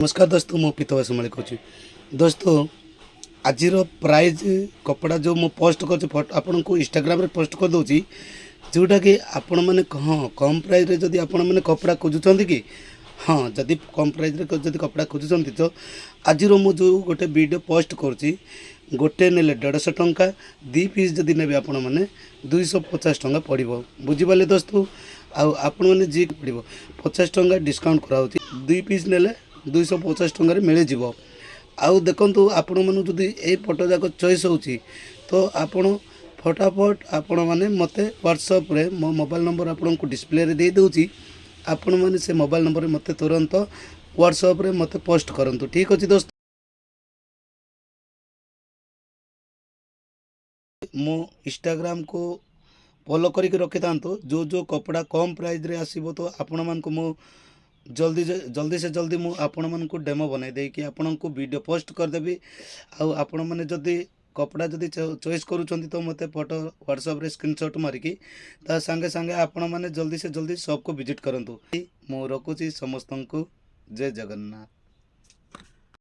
नमस्कार दोस्तों मो पीतवा समाली कहूँ दोस्तों आज प्राइज कपड़ा जो मु पोस्ट कर फोटो आपन को इंस्टाग्राम रे पोस्ट कर दूची जोटा कि आपण मैंने हाँ कम प्राइस रे जदि आपण मैंने कपड़ा खोजुंट कि हाँ जदि कम प्राइस रे जदि कपड़ा खोजुंट तो आज मु जो गोटे वीडियो पोस्ट करुँची गोटे नेले 150 टंका दी पीस जदि ने आपण मैंने 250 टंका पड़ो बुझीपारे दोस्तों आपण मैंने जी पड़ो 50 टंका डिस्काउंट कराऊँच 2 पीस नेले 250 टंकार मिल जाव आउ देखु आपण मन जदि ये फोटो जाक चॉइस होची तो आपण फटाफट आपण मैंने मते व्हाट्सएप रे मो मोबाइल नंबर आपन को डिस्प्ले रे दे दूची आपण मैंने से मोबाइल नंबर मते तुरंत व्हाट्सएप रे मते पोस्ट करंतु ठीक अछि दोस्त मो इंस्टाग्राम को फॉलो करके रखी था जो जो कपड़ा कम प्राइस रे आसीबो तो आपण मान को मो जल्दी से जल्दी मु आपण मन को डेमो बनाई दे कि आपण को वीडियो पोस्ट कर देबी आपण माने जदी कपड़ा जदी चॉइस करूछंती तो मते फोटो व्हाट्सएप रे स्क्रीनशॉट मारिकी ता संगे संगे आपण माने जल्दी से जल्दी शॉप को विजिट करंतु मु रखुची समस्त को जय जगन्नाथ।